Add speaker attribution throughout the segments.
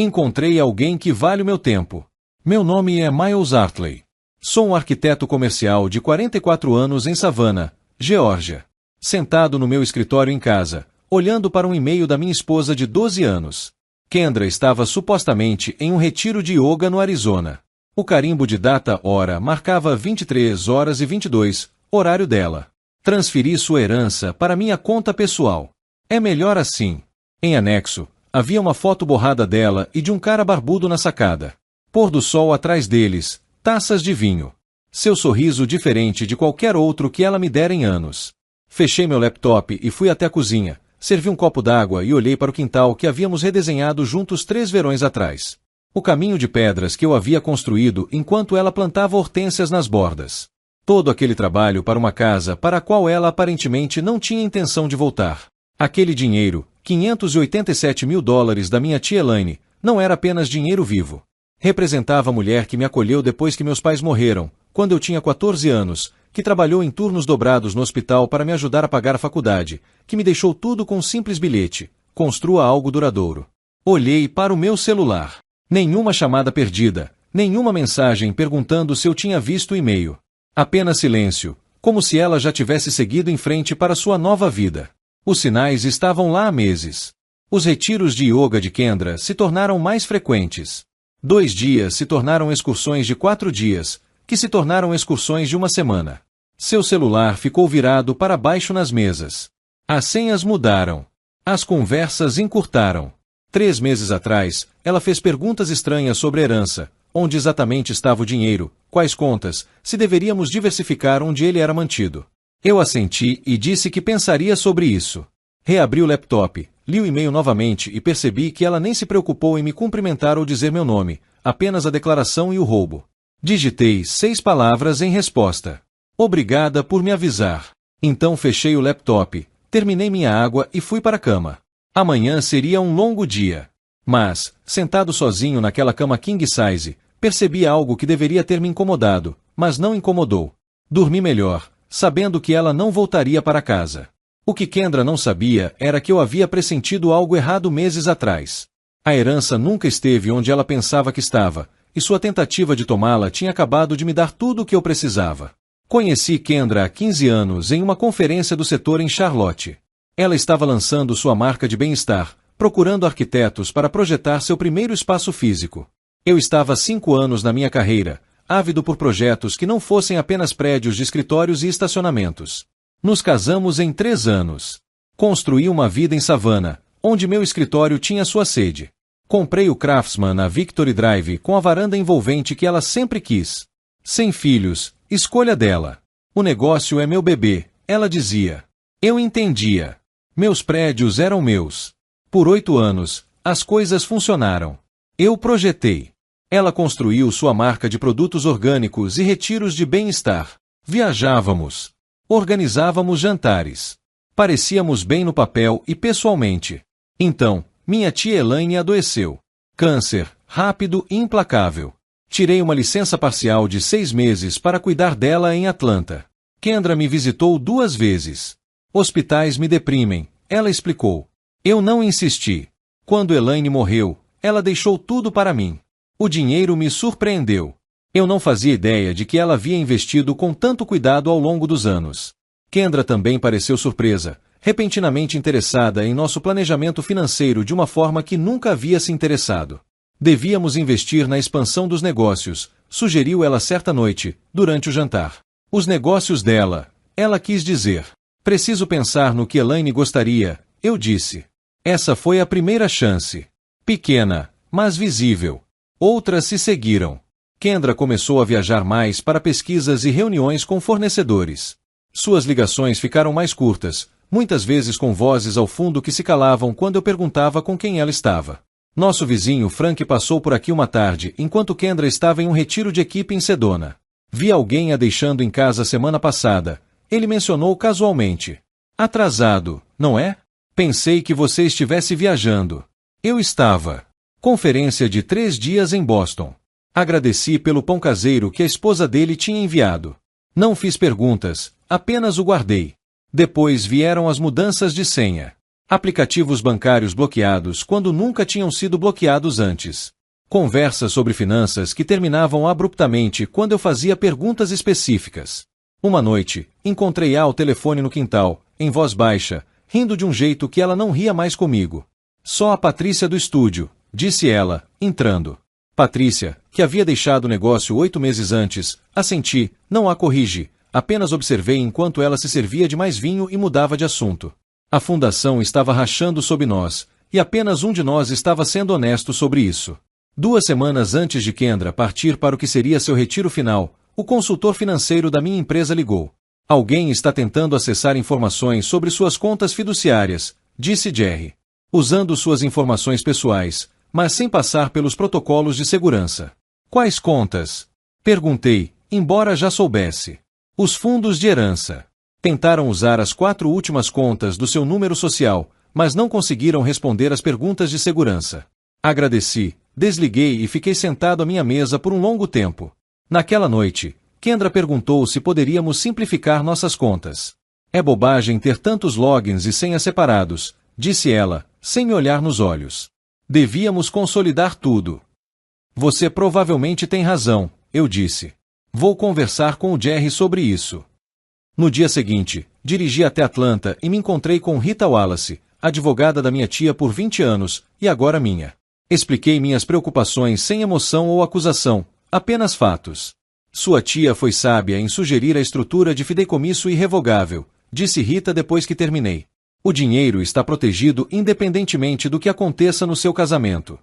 Speaker 1: Encontrei alguém que vale o meu tempo. Meu nome é Miles Hartley. Sou um arquiteto comercial de 44 anos em Savannah, Geórgia. Sentado no meu escritório em casa, olhando para um e-mail da minha esposa de 12 anos. Kendra estava supostamente em um retiro de yoga no Arizona. O carimbo de data-hora marcava 23h22, horário dela. Transferi sua herança para minha conta pessoal. É melhor assim. Em anexo, havia uma foto borrada dela e de um cara barbudo na sacada. Pôr do sol atrás deles, taças de vinho. Seu sorriso diferente de qualquer outro que ela me dera em anos. Fechei meu laptop e fui até a cozinha, servi um copo d'água e olhei para o quintal que havíamos redesenhado juntos 3 verões atrás. O caminho de pedras que eu havia construído enquanto ela plantava hortênsias nas bordas. Todo aquele trabalho para uma casa para a qual ela aparentemente não tinha intenção de voltar. Aquele dinheiro, $587 mil da minha tia Elaine, não era apenas dinheiro vivo. Representava a mulher que me acolheu depois que meus pais morreram, quando eu tinha 14 anos, que trabalhou em turnos dobrados no hospital para me ajudar a pagar a faculdade, que me deixou tudo com um simples bilhete: construa algo duradouro. Olhei para o meu celular. Nenhuma chamada perdida, nenhuma mensagem perguntando se eu tinha visto o e-mail. Apenas silêncio, como se ela já tivesse seguido em frente para sua nova vida. Os sinais estavam lá há meses. Os retiros de yoga de Kendra se tornaram mais frequentes. 2 dias se tornaram excursões de 4 dias, que se tornaram excursões de uma semana. Seu celular ficou virado para baixo nas mesas. As senhas mudaram. As conversas encurtaram. 3 meses atrás, ela fez perguntas estranhas sobre herança, onde exatamente estava o dinheiro, quais contas, se deveríamos diversificar onde ele era mantido. Eu assenti e disse que pensaria sobre isso. Reabri o laptop, li o e-mail novamente e percebi que ela nem se preocupou em me cumprimentar ou dizer meu nome, apenas a declaração e o roubo. Digitei 6 palavras em resposta. Obrigada por me avisar. Então fechei o laptop, terminei minha água e fui para a cama. Amanhã seria um longo dia. Mas, sentado sozinho naquela cama king size, percebi algo que deveria ter me incomodado, mas não incomodou. Dormi melhor, sabendo que ela não voltaria para casa. O que Kendra não sabia era que eu havia pressentido algo errado meses atrás. A herança nunca esteve onde ela pensava que estava, e sua tentativa de tomá-la tinha acabado de me dar tudo o que eu precisava. Conheci Kendra há 15 anos em uma conferência do setor em Charlotte. Ela estava lançando sua marca de bem-estar, procurando arquitetos para projetar seu primeiro espaço físico. Eu estava há 5 anos na minha carreira, ávido por projetos que não fossem apenas prédios de escritórios e estacionamentos. Nos casamos em 3 anos. Construí uma vida em Savannah, onde meu escritório tinha sua sede. Comprei o Craftsman na Victory Drive com a varanda envolvente que ela sempre quis. Sem filhos, escolha dela. O negócio é meu bebê, ela dizia. Eu entendia. Meus prédios eram meus. Por 8 anos, as coisas funcionaram. Eu projetei. Ela construiu sua marca de produtos orgânicos e retiros de bem-estar. Viajávamos. Organizávamos jantares. Parecíamos bem no papel e pessoalmente. Então, minha tia Elaine adoeceu. Câncer, rápido e implacável. Tirei uma licença parcial de 6 meses para cuidar dela em Atlanta. Kendra me visitou 2 vezes. Hospitais me deprimem, ela explicou. Eu não insisti. Quando Elaine morreu, ela deixou tudo para mim. O dinheiro me surpreendeu. Eu não fazia ideia de que ela havia investido com tanto cuidado ao longo dos anos. Kendra também pareceu surpresa, repentinamente interessada em nosso planejamento financeiro de uma forma que nunca havia se interessado. Devíamos investir na expansão dos negócios, sugeriu ela certa noite, durante o jantar. Os negócios dela, ela quis dizer. Preciso pensar no que Elaine gostaria, eu disse. Essa foi a primeira chance. Pequena, mas visível. Outras se seguiram. Kendra começou a viajar mais para pesquisas e reuniões com fornecedores. Suas ligações ficaram mais curtas, muitas vezes com vozes ao fundo que se calavam quando eu perguntava com quem ela estava. Nosso vizinho Frank passou por aqui uma tarde, enquanto Kendra estava em um retiro de equipe em Sedona. Vi alguém a deixando em casa semana passada. Ele mencionou casualmente. Atrasado, não é? Pensei que você estivesse viajando. Eu estava. Conferência de 3 dias em Boston. Agradeci pelo pão caseiro que a esposa dele tinha enviado. Não fiz perguntas, apenas o guardei. Depois vieram as mudanças de senha. Aplicativos bancários bloqueados quando nunca tinham sido bloqueados antes. Conversas sobre finanças que terminavam abruptamente quando eu fazia perguntas específicas. Uma noite, encontrei ao telefone no quintal, em voz baixa, rindo de um jeito que ela não ria mais comigo. Só a Patrícia do estúdio, disse ela, entrando. Patrícia, que havia deixado o negócio 8 meses antes, assenti, não a corrigi, apenas observei enquanto ela se servia de mais vinho e mudava de assunto. A fundação estava rachando sob nós, e apenas um de nós estava sendo honesto sobre isso. 2 semanas antes de Kendra partir para o que seria seu retiro final, o consultor financeiro da minha empresa ligou. Alguém está tentando acessar informações sobre suas contas fiduciárias, disse Jerry. Usando suas informações pessoais, mas sem passar pelos protocolos de segurança. Quais contas? Perguntei, embora já soubesse. Os fundos de herança. Tentaram usar as 4 últimas contas do seu número social, mas não conseguiram responder às perguntas de segurança. Agradeci, desliguei e fiquei sentado à minha mesa por um longo tempo. Naquela noite, Kendra perguntou se poderíamos simplificar nossas contas. É bobagem ter tantos logins e senhas separados, disse ela, sem me olhar nos olhos. Devíamos consolidar tudo. Você provavelmente tem razão, eu disse. Vou conversar com o Jerry sobre isso. No dia seguinte, dirigi até Atlanta e me encontrei com Rita Wallace, advogada da minha tia por 20 anos, e agora minha. Expliquei minhas preocupações sem emoção ou acusação, apenas fatos. Sua tia foi sábia em sugerir a estrutura de fideicomisso irrevogável, disse Rita depois que terminei. O dinheiro está protegido independentemente do que aconteça no seu casamento.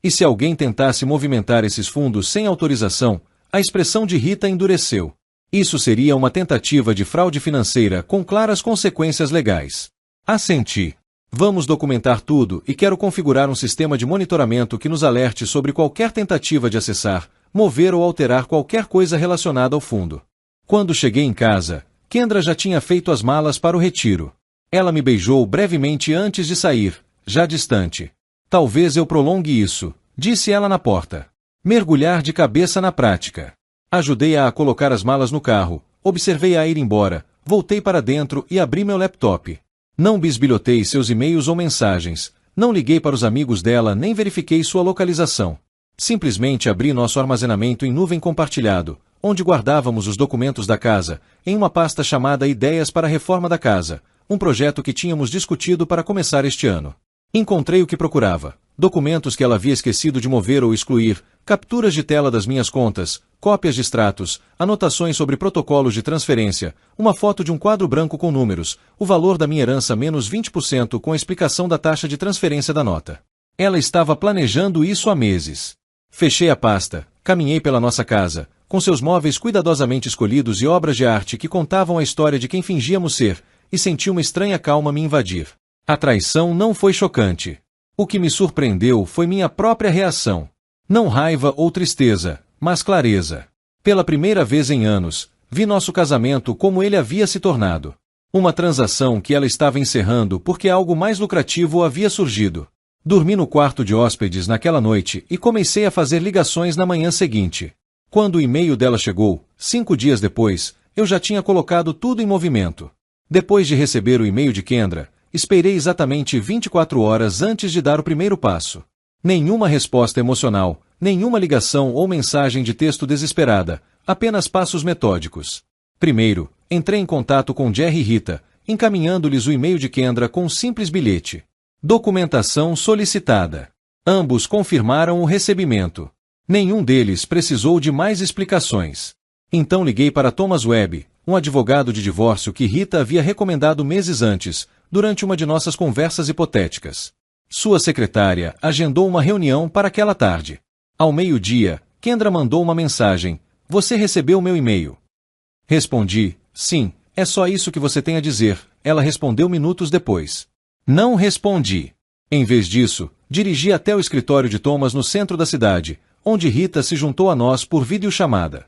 Speaker 1: E se alguém tentasse movimentar esses fundos sem autorização, a expressão de Rita endureceu. Isso seria uma tentativa de fraude financeira com claras consequências legais. Assenti. Vamos documentar tudo e quero configurar um sistema de monitoramento que nos alerte sobre qualquer tentativa de acessar, mover ou alterar qualquer coisa relacionada ao fundo. Quando cheguei em casa, Kendra já tinha feito as malas para o retiro. Ela me beijou brevemente antes de sair, já distante. Talvez eu prolongue isso, disse ela na porta. Mergulhar de cabeça na prática. Ajudei-a a colocar as malas no carro, observei-a ir embora, voltei para dentro e abri meu laptop. Não bisbilhotei seus e-mails ou mensagens, não liguei para os amigos dela nem verifiquei sua localização. Simplesmente abri nosso armazenamento em nuvem compartilhado, onde guardávamos os documentos da casa, em uma pasta chamada Ideias para a Reforma da Casa, um projeto que tínhamos discutido para começar este ano. Encontrei o que procurava. Documentos que ela havia esquecido de mover ou excluir, capturas de tela das minhas contas, cópias de extratos, anotações sobre protocolos de transferência, uma foto de um quadro branco com números, o valor da minha herança menos 20% com a explicação da taxa de transferência da nota. Ela estava planejando isso há meses. Fechei a pasta, caminhei pela nossa casa, com seus móveis cuidadosamente escolhidos e obras de arte que contavam a história de quem fingíamos ser, e senti uma estranha calma me invadir. A traição não foi chocante. O que me surpreendeu foi minha própria reação. Não raiva ou tristeza, mas clareza. Pela primeira vez em anos, vi nosso casamento como ele havia se tornado. Uma transação que ela estava encerrando porque algo mais lucrativo havia surgido. Dormi no quarto de hóspedes naquela noite e comecei a fazer ligações na manhã seguinte. Quando o e-mail dela chegou, 5 dias depois, eu já tinha colocado tudo em movimento. Depois de receber o e-mail de Kendra, esperei exatamente 24 horas antes de dar o primeiro passo. Nenhuma resposta emocional, nenhuma ligação ou mensagem de texto desesperada, apenas passos metódicos. Primeiro, entrei em contato com Jerry e Rita, encaminhando-lhes o e-mail de Kendra com um simples bilhete. Documentação solicitada. Ambos confirmaram o recebimento. Nenhum deles precisou de mais explicações. Então liguei para Thomas Webb, um advogado de divórcio que Rita havia recomendado meses antes, durante uma de nossas conversas hipotéticas. Sua secretária agendou uma reunião para aquela tarde. Ao meio-dia, Kendra mandou uma mensagem. Você recebeu meu e-mail? Respondi, sim, é só isso que você tem a dizer. Ela respondeu minutos depois. Não respondi. Em vez disso, dirigi até o escritório de Thomas no centro da cidade, onde Rita se juntou a nós por videochamada.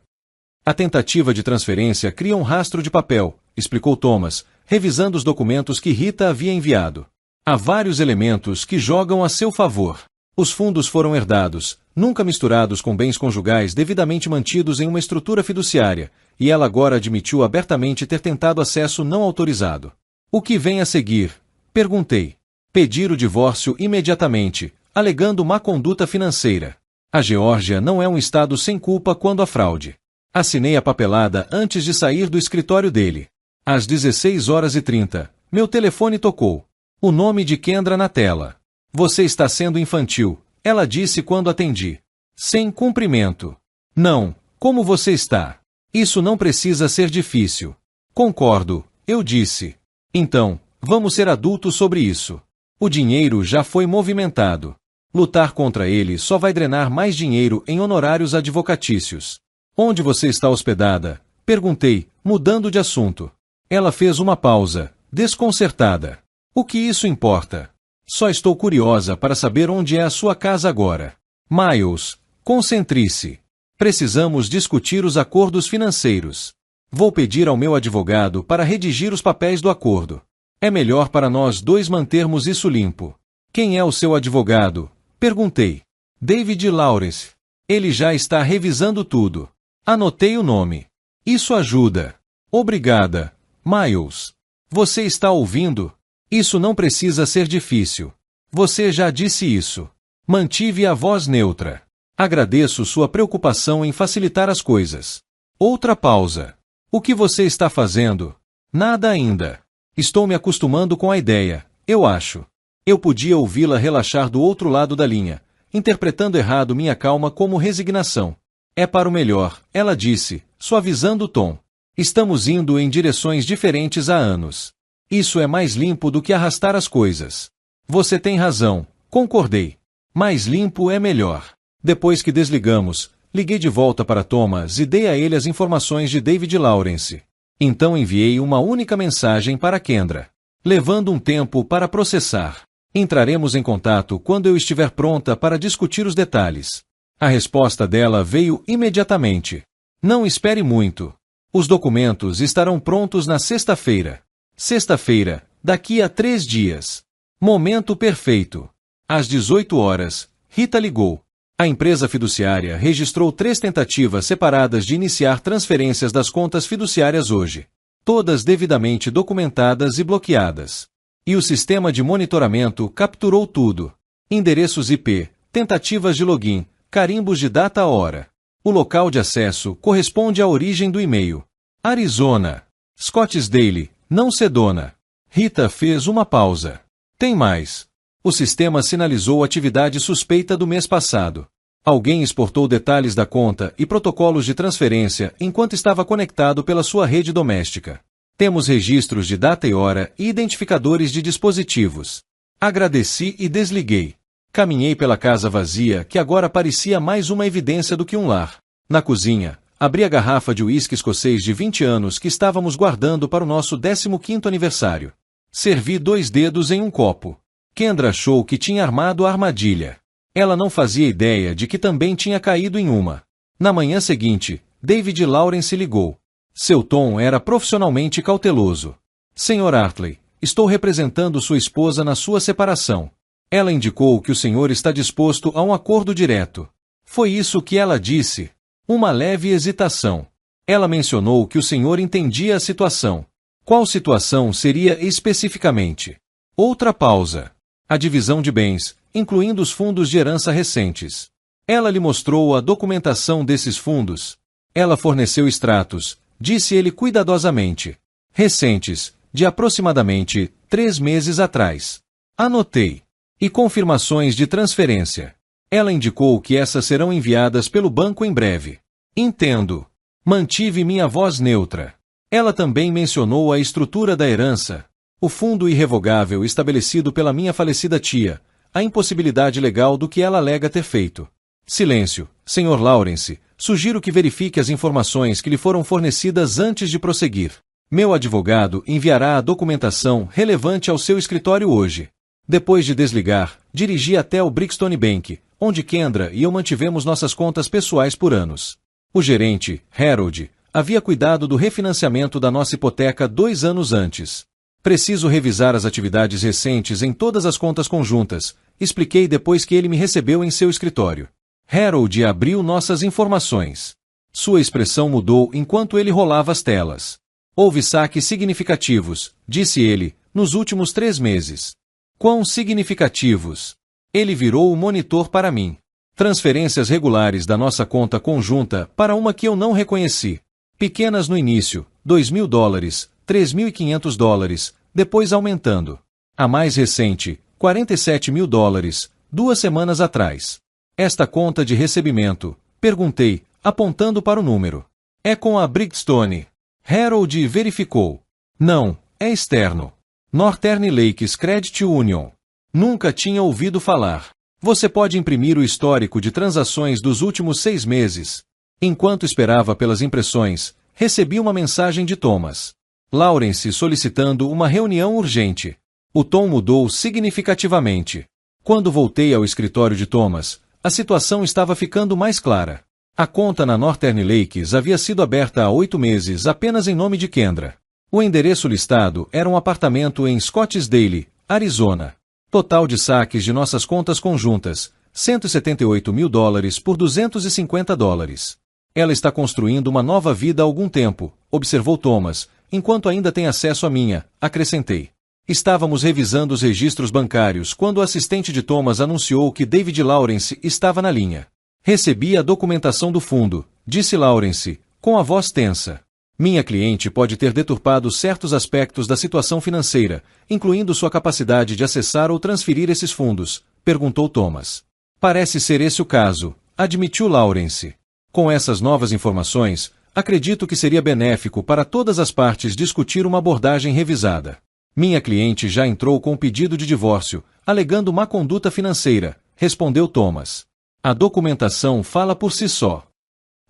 Speaker 1: A tentativa de transferência cria um rastro de papel, explicou Thomas, revisando os documentos que Rita havia enviado. Há vários elementos que jogam a seu favor. Os fundos foram herdados, nunca misturados com bens conjugais devidamente mantidos em uma estrutura fiduciária, e ela agora admitiu abertamente ter tentado acesso não autorizado. O que vem a seguir? Perguntei. Pedir o divórcio imediatamente, alegando má conduta financeira. A Geórgia não é um estado sem culpa quando há fraude. Assinei a papelada antes de sair do escritório dele. Às 16h30, meu telefone tocou. O nome de Kendra na tela. Você está sendo infantil, ela disse quando atendi. Sem cumprimento. Não, como você está? Isso não precisa ser difícil. Concordo, eu disse. Então, vamos ser adultos sobre isso. O dinheiro já foi movimentado. Lutar contra ele só vai drenar mais dinheiro em honorários advocatícios. Onde você está hospedada? Perguntei, mudando de assunto. Ela fez uma pausa, desconcertada. O que isso importa? Só estou curiosa para saber onde é a sua casa agora. Miles, concentre-se. Precisamos discutir os acordos financeiros. Vou pedir ao meu advogado para redigir os papéis do acordo. É melhor para nós dois mantermos isso limpo. Quem é o seu advogado? Perguntei. David Lawrence. Ele já está revisando tudo. Anotei o nome. Isso ajuda. Obrigada, Miles. Você está ouvindo? Isso não precisa ser difícil. Você já disse isso. Mantive a voz neutra. Agradeço sua preocupação em facilitar as coisas. Outra pausa. O que você está fazendo? Nada ainda. Estou me acostumando com a ideia, eu acho. Eu podia ouvi-la relaxar do outro lado da linha, interpretando errado minha calma como resignação. É para o melhor, ela disse, suavizando o tom. Estamos indo em direções diferentes há anos. Isso é mais limpo do que arrastar as coisas. Você tem razão, concordei. Mais limpo é melhor. Depois que desligamos, liguei de volta para Thomas e dei a ele as informações de David Lawrence. Então enviei uma única mensagem para Kendra, levando um tempo para processar. Entraremos em contato quando eu estiver pronta para discutir os detalhes. A resposta dela veio imediatamente. Não espere muito. Os documentos estarão prontos na sexta-feira. Sexta-feira, daqui a 3 dias. Momento perfeito. Às 18h, Rita ligou. A empresa fiduciária registrou 3 tentativas separadas de iniciar transferências das contas fiduciárias hoje. Todas devidamente documentadas e bloqueadas. E o sistema de monitoramento capturou tudo. Endereços IP, tentativas de login, carimbos de data-hora. O local de acesso corresponde à origem do e-mail. Arizona. Scottsdale, não Sedona. Rita fez uma pausa. Tem mais. O sistema sinalizou atividade suspeita do mês passado. Alguém exportou detalhes da conta e protocolos de transferência enquanto estava conectado pela sua rede doméstica. Temos registros de data e hora e identificadores de dispositivos. Agradeci e desliguei. Caminhei pela casa vazia, que agora parecia mais uma evidência do que um lar. Na cozinha, abri a garrafa de uísque escocês de 20 anos que estávamos guardando para o nosso 15º aniversário. Servi 2 dedos em um copo. Kendra achou que tinha armado a armadilha. Ela não fazia ideia de que também tinha caído em uma. Na manhã seguinte, David Lawrence ligou. Seu tom era profissionalmente cauteloso. Sr. Hartley, estou representando sua esposa na sua separação. Ela indicou que o senhor está disposto a um acordo direto. Foi isso que ela disse. Uma leve hesitação. Ela mencionou que o senhor entendia a situação. Qual situação seria especificamente? Outra pausa. A divisão de bens, incluindo os fundos de herança recentes. Ela lhe mostrou a documentação desses fundos. Ela forneceu extratos, disse ele cuidadosamente. Recentes, de aproximadamente 3 meses atrás. Anotei. E confirmações de transferência. Ela indicou que essas serão enviadas pelo banco em breve. Entendo. Mantive minha voz neutra. Ela também mencionou a estrutura da herança. O fundo irrevogável estabelecido pela minha falecida tia, a impossibilidade legal do que ela alega ter feito. Silêncio, Sr. Lawrence, sugiro que verifique as informações que lhe foram fornecidas antes de prosseguir. Meu advogado enviará a documentação relevante ao seu escritório hoje. Depois de desligar, dirigi até o Brixton Bank, onde Kendra e eu mantivemos nossas contas pessoais por anos. O gerente, Harold, havia cuidado do refinanciamento da nossa hipoteca 2 anos antes. Preciso revisar as atividades recentes em todas as contas conjuntas, expliquei depois que ele me recebeu em seu escritório. Harold abriu nossas informações. Sua expressão mudou enquanto ele rolava as telas. Houve saques significativos, disse ele, nos últimos 3 meses. Quão significativos! Ele virou o monitor para mim. Transferências regulares da nossa conta conjunta para uma que eu não reconheci. Pequenas no início, $2.000, $3.500, depois aumentando. A mais recente, $47.000, 2 semanas atrás. Esta conta de recebimento, perguntei, apontando para o número. É com a Bridgestone. Harold verificou. Não, é externo. Northern Lakes Credit Union. Nunca tinha ouvido falar. Você pode imprimir o histórico de transações dos últimos 6 meses. Enquanto esperava pelas impressões, recebi uma mensagem de Thomas Lawrence solicitando uma reunião urgente. O tom mudou significativamente. Quando voltei ao escritório de Thomas, a situação estava ficando mais clara. A conta na Northern Lakes havia sido aberta há 8 meses apenas em nome de Kendra. O endereço listado era um apartamento em Scottsdale, Arizona. Total de saques de nossas contas conjuntas, $178.000 por $250. Ela está construindo uma nova vida há algum tempo, observou Thomas, enquanto ainda tem acesso à minha, acrescentei. Estávamos revisando os registros bancários quando o assistente de Thomas anunciou que David Lawrence estava na linha. Recebi a documentação do fundo, disse Lawrence, com a voz tensa. Minha cliente pode ter deturpado certos aspectos da situação financeira, incluindo sua capacidade de acessar ou transferir esses fundos, perguntou Thomas. Parece ser esse o caso, admitiu Lawrence. Com essas novas informações, acredito que seria benéfico para todas as partes discutir uma abordagem revisada. Minha cliente já entrou com pedido de divórcio, alegando má conduta financeira, respondeu Thomas. A documentação fala por si só.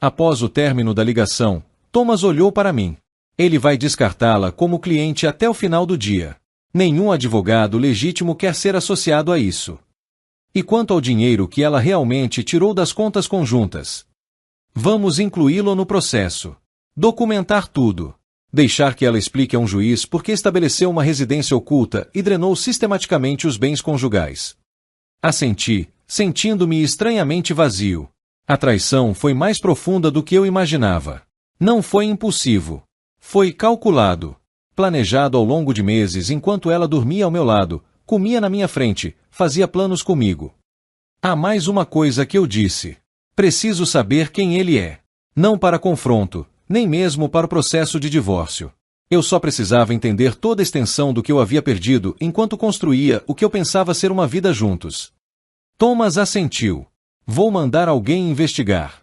Speaker 1: Após o término da ligação, Thomas olhou para mim. Ele vai descartá-la como cliente até o final do dia. Nenhum advogado legítimo quer ser associado a isso. E quanto ao dinheiro que ela realmente tirou das contas conjuntas? Vamos incluí-lo no processo. Documentar tudo. Deixar que ela explique a um juiz por que estabeleceu uma residência oculta e drenou sistematicamente os bens conjugais. Assenti, sentindo-me estranhamente vazio. A traição foi mais profunda do que eu imaginava. Não foi impulsivo. Foi calculado. Planejado ao longo de meses enquanto ela dormia ao meu lado, comia na minha frente, fazia planos comigo. Há mais uma coisa que eu disse. Preciso saber quem ele é. Não para confronto, nem mesmo para o processo de divórcio. Eu só precisava entender toda a extensão do que eu havia perdido enquanto construía o que eu pensava ser uma vida juntos. Thomas assentiu. Vou mandar alguém investigar.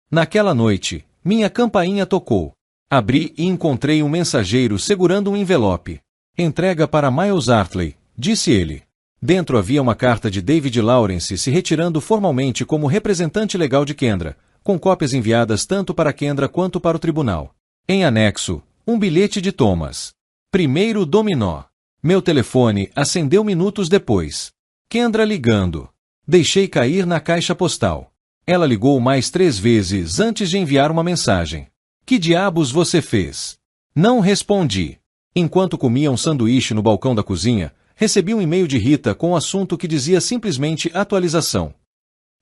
Speaker 1: Naquela noite, minha campainha tocou. Abri e encontrei um mensageiro segurando um envelope. Entrega para Miles Hartley, disse ele. Dentro havia uma carta de David Lawrence se retirando formalmente como representante legal de Kendra, com cópias enviadas tanto para Kendra quanto para o tribunal. Em anexo, um bilhete de Thomas. Primeiro dominó. Meu telefone acendeu minutos depois. Kendra ligando. Deixei cair na caixa postal. Ela ligou mais 3 vezes antes de enviar uma mensagem. Que diabos você fez? Não respondi. Enquanto comia um sanduíche no balcão da cozinha, recebi um e-mail de Rita com um assunto que dizia simplesmente atualização.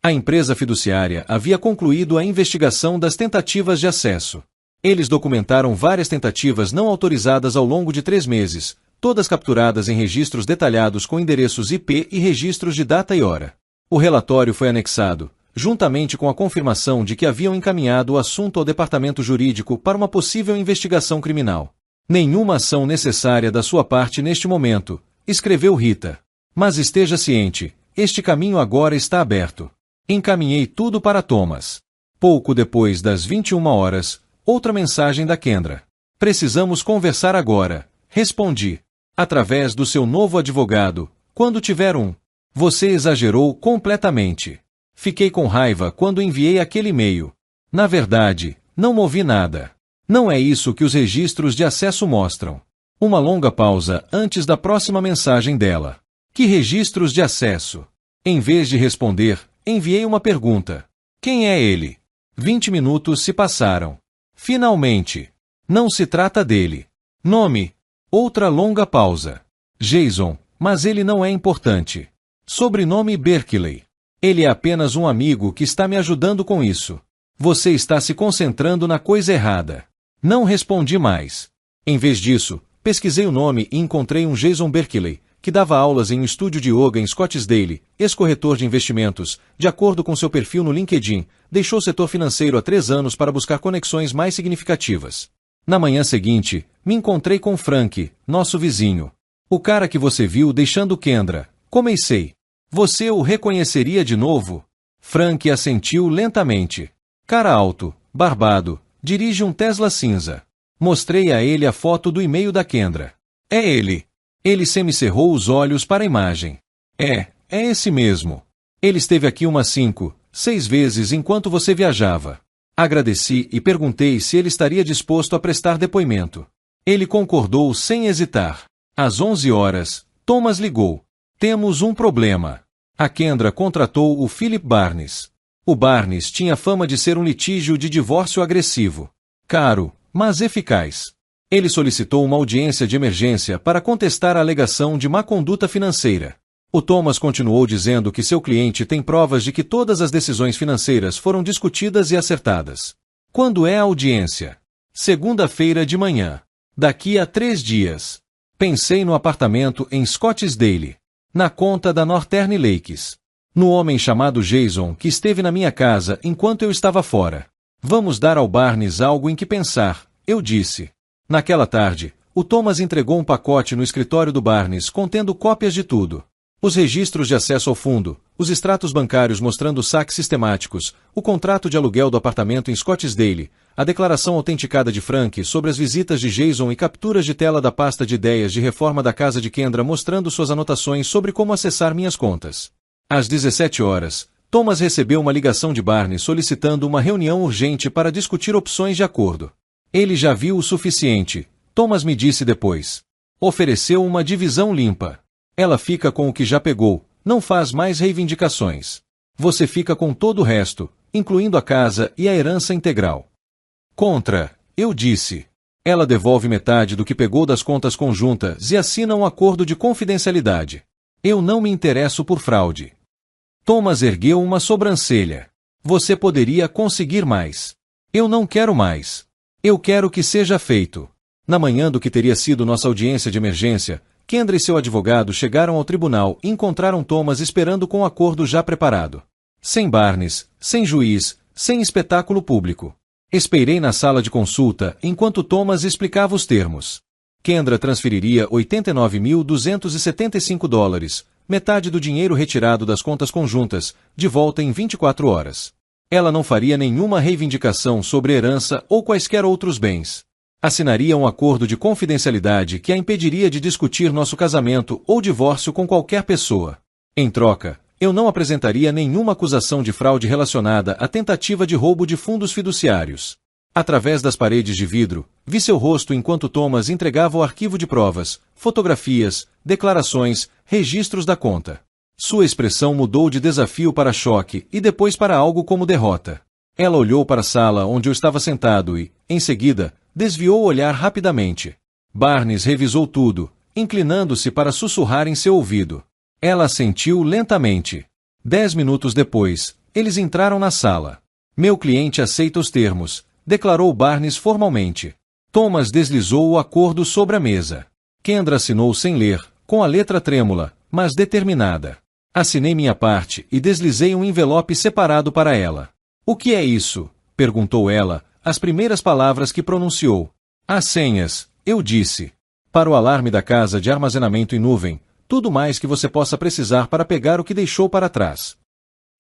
Speaker 1: A empresa fiduciária havia concluído a investigação das tentativas de acesso. Eles documentaram várias tentativas não autorizadas ao longo de 3 meses, todas capturadas em registros detalhados com endereços IP e registros de data e hora. O relatório foi anexado, juntamente com a confirmação de que haviam encaminhado o assunto ao departamento jurídico para uma possível investigação criminal. Nenhuma ação necessária da sua parte neste momento, escreveu Rita. Mas esteja ciente, este caminho agora está aberto. Encaminhei tudo para Thomas. Pouco depois das 21 horas, outra mensagem da Kendra. Precisamos conversar agora, respondi. Através do seu novo advogado, quando tiver um. Você exagerou completamente. Fiquei com raiva quando enviei aquele e-mail. Na verdade, não movi nada. Não é isso que os registros de acesso mostram. Uma longa pausa antes da próxima mensagem dela. Que registros de acesso? Em vez de responder, enviei uma pergunta. Quem é ele? 20 minutos se passaram. Finalmente. Não se trata dele. Nome. Outra longa pausa. Jason, mas ele não é importante. Sobrenome Berkeley. Ele é apenas um amigo que está me ajudando com isso. Você está se concentrando na coisa errada. Não respondi mais. Em vez disso, pesquisei o nome e encontrei um Jason Berkeley, que dava aulas em um estúdio de yoga em Scottsdale, ex-corretor de investimentos, de acordo com seu perfil no LinkedIn, deixou o setor financeiro há 3 anos para buscar conexões mais significativas. Na manhã seguinte, me encontrei com Frank, nosso vizinho. O cara que você viu deixando Kendra. Comecei. Você o reconheceria de novo? Frank assentiu lentamente. Cara alto, barbado, dirige um Tesla cinza. Mostrei a ele a foto do e-mail da Kendra. É ele. Ele semicerrou os olhos para a imagem. É esse mesmo. Ele esteve aqui umas 5, 6 vezes enquanto você viajava. Agradeci e perguntei se ele estaria disposto a prestar depoimento. Ele concordou sem hesitar. Às 11 horas, Thomas ligou. Temos um problema. A Kendra contratou o Philip Barnes. O Barnes tinha fama de ser um litígio de divórcio agressivo. Caro, mas eficaz. Ele solicitou uma audiência de emergência para contestar a alegação de má conduta financeira. O Thomas continuou dizendo que seu cliente tem provas de que todas as decisões financeiras foram discutidas e acertadas. Quando é a audiência? Segunda-feira de manhã. Daqui a 3 dias. Pensei no apartamento em Scottsdale. Na conta da Northern Lakes. No homem chamado Jason que esteve na minha casa enquanto eu estava fora. Vamos dar ao Barnes algo em que pensar, eu disse. Naquela tarde, o Thomas entregou um pacote no escritório do Barnes contendo cópias de tudo. Os registros de acesso ao fundo, os extratos bancários mostrando saques sistemáticos, o contrato de aluguel do apartamento em Scottsdale, a declaração autenticada de Frank sobre as visitas de Jason e capturas de tela da pasta de ideias de reforma da casa de Kendra mostrando suas anotações sobre como acessar minhas contas. Às 17 horas, Thomas recebeu uma ligação de Barnes solicitando uma reunião urgente para discutir opções de acordo. Ele já viu o suficiente, Thomas me disse depois. Ofereceu uma divisão limpa. Ela fica com o que já pegou, não faz mais reivindicações. Você fica com todo o resto, incluindo a casa e a herança integral. Contra, eu disse. Ela devolve metade do que pegou das contas conjuntas e assina um acordo de confidencialidade. Eu não me interesso por fraude. Thomas ergueu uma sobrancelha. Você poderia conseguir mais. Eu não quero mais. Eu quero que seja feito. Na manhã do que teria sido nossa audiência de emergência, Kendra e seu advogado chegaram ao tribunal e encontraram Thomas esperando com o acordo já preparado. Sem Barnes, sem juiz, sem espetáculo público. Esperei na sala de consulta enquanto Thomas explicava os termos. Kendra transferiria $89.275, metade do dinheiro retirado das contas conjuntas, de volta em 24 horas. Ela não faria nenhuma reivindicação sobre herança ou quaisquer outros bens. Assinaria um acordo de confidencialidade que a impediria de discutir nosso casamento ou divórcio com qualquer pessoa. Em troca, eu não apresentaria nenhuma acusação de fraude relacionada à tentativa de roubo de fundos fiduciários. Através das paredes de vidro, vi seu rosto enquanto Thomas entregava o arquivo de provas, fotografias, declarações, registros da conta. Sua expressão mudou de desafio para choque e depois para algo como derrota. Ela olhou para a sala onde eu estava sentado e, em seguida, desviou o olhar rapidamente. Barnes revisou tudo, inclinando-se para sussurrar em seu ouvido. Ela assentiu lentamente. 10 minutos depois, eles entraram na sala. Meu cliente aceita os termos, declarou Barnes formalmente. Thomas deslizou o acordo sobre a mesa. Kendra assinou sem ler, com a letra trêmula, mas determinada. Assinei minha parte e deslizei um envelope separado para ela. O que é isso? Perguntou ela, as primeiras palavras que pronunciou. As senhas, eu disse. Para o alarme da casa de armazenamento em nuvem, tudo mais que você possa precisar para pegar o que deixou para trás.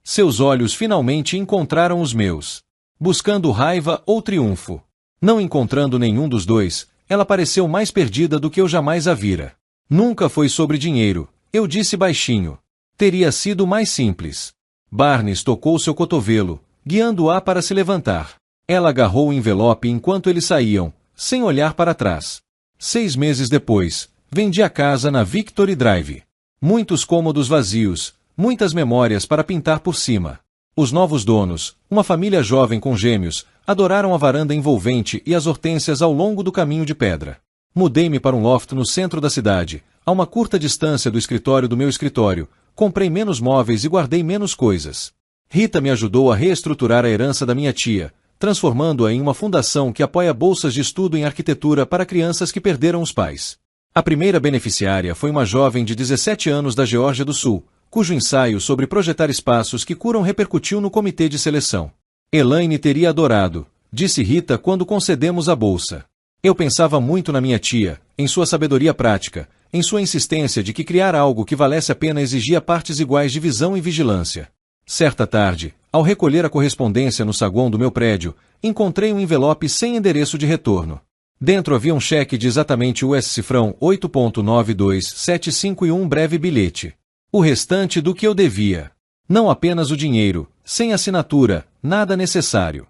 Speaker 1: Seus olhos finalmente encontraram os meus. Buscando raiva ou triunfo. Não encontrando nenhum dos dois, ela pareceu mais perdida do que eu jamais a vira. Nunca foi sobre dinheiro, eu disse baixinho. Teria sido mais simples. Barnes tocou seu cotovelo, guiando-a para se levantar. Ela agarrou o envelope enquanto eles saíam, sem olhar para trás. 6 meses depois, vendi a casa na Victory Drive. Muitos cômodos vazios, muitas memórias para pintar por cima. Os novos donos, uma família jovem com gêmeos, adoraram a varanda envolvente e as hortênsias ao longo do caminho de pedra. Mudei-me para um loft no centro da cidade, a uma curta distância do escritório do meu escritório. Comprei menos móveis e guardei menos coisas. Rita me ajudou a reestruturar a herança da minha tia, transformando-a em uma fundação que apoia bolsas de estudo em arquitetura para crianças que perderam os pais. A primeira beneficiária foi uma jovem de 17 anos da Geórgia do Sul, cujo ensaio sobre projetar espaços que curam repercutiu no comitê de seleção. Elaine teria adorado, disse Rita quando concedemos a bolsa. Eu pensava muito na minha tia, em sua sabedoria prática, em sua insistência de que criar algo que valesse a pena exigia partes iguais de visão e vigilância. Certa tarde, ao recolher a correspondência no saguão do meu prédio, encontrei um envelope sem endereço de retorno. Dentro havia um cheque de exatamente US cifrão 8.9275 e um breve bilhete. O restante do que eu devia. Não apenas o dinheiro, sem assinatura, nada necessário.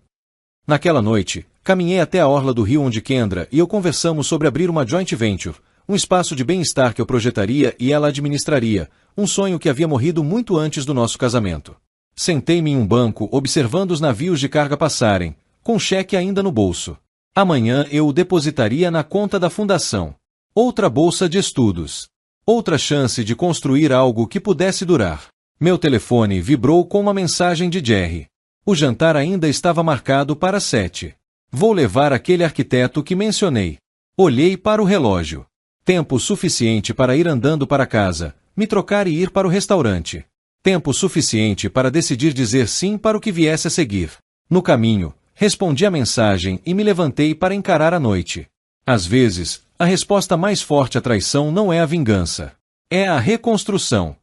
Speaker 1: Naquela noite, caminhei até a orla do rio onde Kendra e eu conversamos sobre abrir uma joint venture, um espaço de bem-estar que eu projetaria e ela administraria, um sonho que havia morrido muito antes do nosso casamento. Sentei-me em um banco observando os navios de carga passarem, com o cheque ainda no bolso. Amanhã eu o depositaria na conta da fundação. Outra bolsa de estudos. Outra chance de construir algo que pudesse durar. Meu telefone vibrou com uma mensagem de Jerry. O jantar ainda estava marcado para 7. Vou levar aquele arquiteto que mencionei. Olhei para o relógio. Tempo suficiente para ir andando para casa, me trocar e ir para o restaurante. Tempo suficiente para decidir dizer sim para o que viesse a seguir. No caminho, respondi a mensagem e me levantei para encarar a noite. Às vezes, a resposta mais forte à traição não é a vingança. É a reconstrução.